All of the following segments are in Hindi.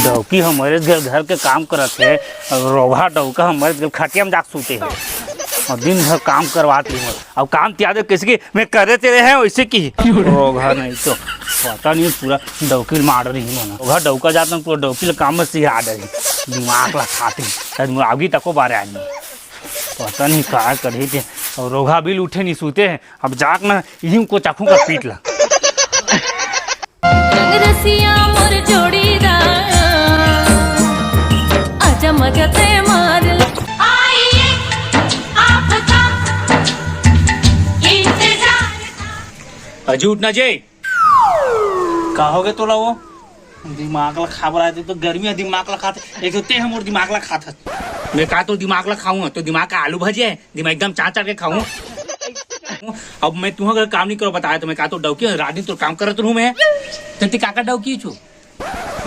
डौकी हमारे घर के काम करत है, रोगा डौका हमारे घर खटिया में जाके सूते है और दिन भर काम करवाती हूँ। अब काम त्याग किसी की मैं करे तेरे हैं वैसे की रोगा नहीं तो पता नहीं पूरा डौकी मार रही हूँ ना। रोगा डौका जाता हूँ पूरा डौकी काम में से आ रही दिमाग ला खाते आगे तक को बारे आदमी पता नहीं क्या करे थे। और रोगा बिल उठे नहीं सूते हैं। अब जाक ना यूं को चाकू का पीट ला। अजू उठना जे कहोगे तो वो दिमाग ला खा रहा थे तो गर्मी है दिमाग ला खाते एक होते हम और दिमाग ला खाता मैं कहा तो दिमाग ला खाऊंगा तो दिमाग का आलू भजे है दिमाग एकदम चाट के खाऊं। अब मैं तुम्हें अगर काम नहीं करो बताया तो मैं कहा तो डौकी रात दिन तो काम करत रहूं मैं तो काका डौकी छू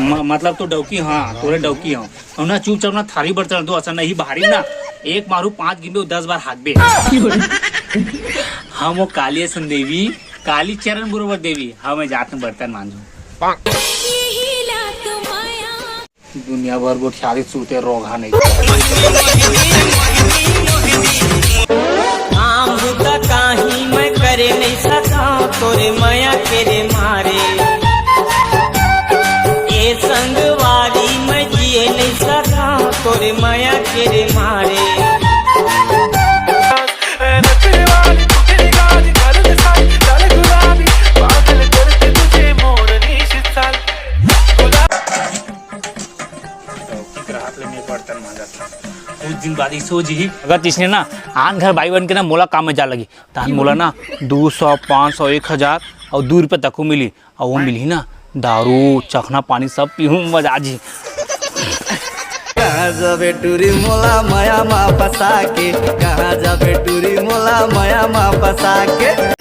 मतलब तो डौकी हाँ तोरे डौकी हूँ और ना चुपचाप ना थारी बर्तन दो असर नहीं बाहरी ना एक मारू 5 गिनबे 10 बार हाकबे। हम वो काली संदेवी काली चरण बरोबर देवी हाँ मैं जात में बर्तन मांझू दुनिया भर को शादी सूते रोगा नहीं काही मैं करे नहीं सका तोरे माया तेरे मारे ये संगवारी मैं जिए नहीं सका तोरे माया तेरे मारे। कुछ दिन बाद सोच ही अगर इसने ना आन घर भाई बन के ना मोला काम में जा लगी तो मोला ना 200 500 1000 और 2 रुपये तक को मिली और वो मिली ना दारू चखना पानी सब पीहूँ मजा जी। कहाँ जाबे टूरी मोला माया मा फसा के कहाँ जाबे टूरी मोला माया मा फसा के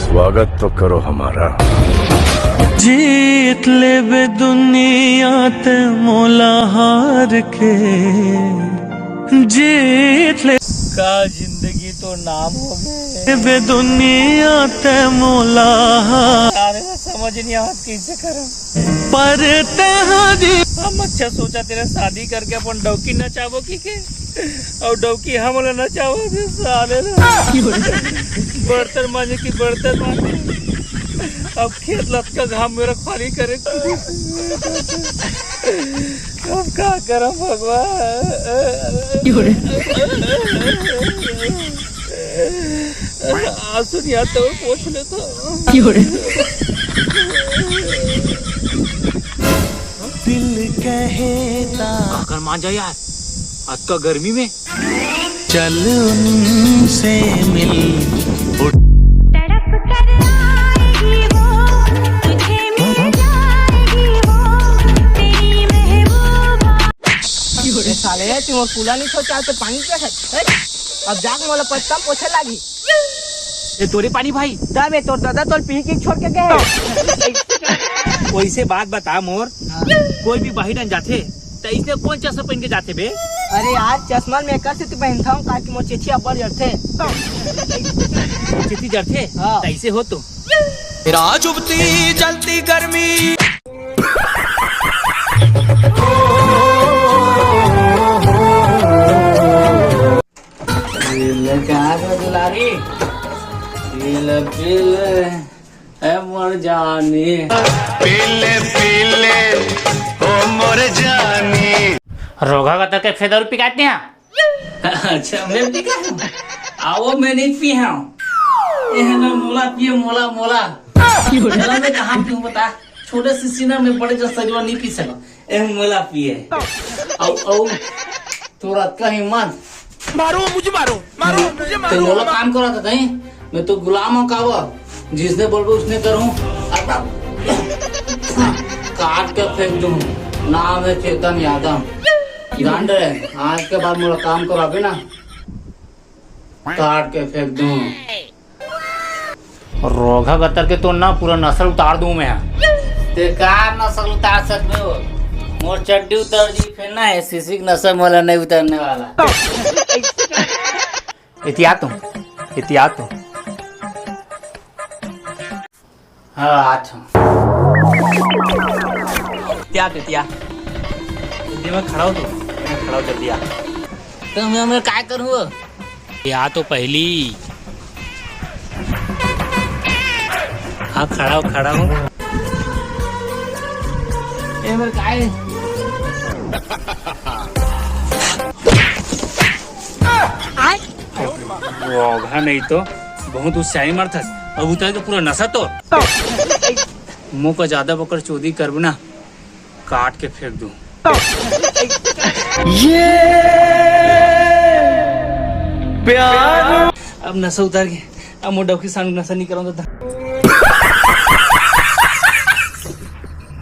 स्वागत तो करो हमारा। जीत ले बे दुनिया ते मोला हार के जीत ले का जिंदगी तो नाम हो गए बे दुनिया ते मोला हार समझ नहीं आवत कैसे करम पर तेरी हम अच्छा सोचा तेरा शादी करके अपन डौकी नचाबो की के और डौकी हम लोग नचाबो साले बर्तन मांझे की बर्तन मांझे अब खेत लत का घाम मेरा खाली करे अब क्या करम भगवान आंसू नहीं आता वो पोछ लेता दिल कहता काकर मान जा यार आज का गर्मी में चल उनसे मिल साले तुम कूला नहीं सोचा तो पानी क्या है अब जाक मोला पत्ता पोछे लागी ये तोरे पानी भाई दाबे तोर दादा तोर पी के छोड़ के गए कोई से बात बता मोर कोई भी बाहर जाते तो इसने कौन चश्मा पहन के जाते बे। अरे यार चश्मा मैं कैसे तो पहनता हूँ ताकि मोर चिठिया पर जड़ते चिट्ठी जड़ते हाँ। ऐसे हो तो राज उबती जलती गर्मी दुलारी मर जाने पीले पीले ओ मोर जानी रोगा का तक फेदर रुपये काटते हैं। अच्छा मैं भी आओ मैं नहीं पी हूँ मोला पिए मोला मोला मोला में कहाँ पीऊँ बता छोटे से सीना में बड़े जो सजवा नहीं पी सका मोला पिए तो रात का हिम्मत मारो मुझे मारो तो मोला काम करा था कहीं मैं तो गुलाम हूँ कावा जिसने बोल उसने करूँ काट के फेंक दूँ नाम है चेतन यादव जान रहे आज के बाद मोला काम कराबे ना काट के फेंक दूँ रोगा कतर के तो ना पूरा नस्ल उतार दूं मैं। ते का नस्ल उतार सकते हो? मोर चड्डी उतर जी फिर ना है सीसी की नस्ल मोला नहीं उतरने वाला। एहतियात तुम, एहतियात तुम। हाँ अच्छा एहतियात एहतियात। जल्दी मैं खड़ा हो तू, मैं खड़ा हो जल्दी आ। तो मैं काय करूँ? या तो पहली। हाँ खड़ा हो खड़ा हो। ये मेरे काय रोगा नहीं तो बहुत उत्साही मर्थस। अब उतर के पूरा नशा तो मुंह को ज्यादा पकड़ चोदी करब ना काट के फेंक दूं। प्यार अब नशा उतार के अब मोटा की सामने नशा नहीं कराऊंगा।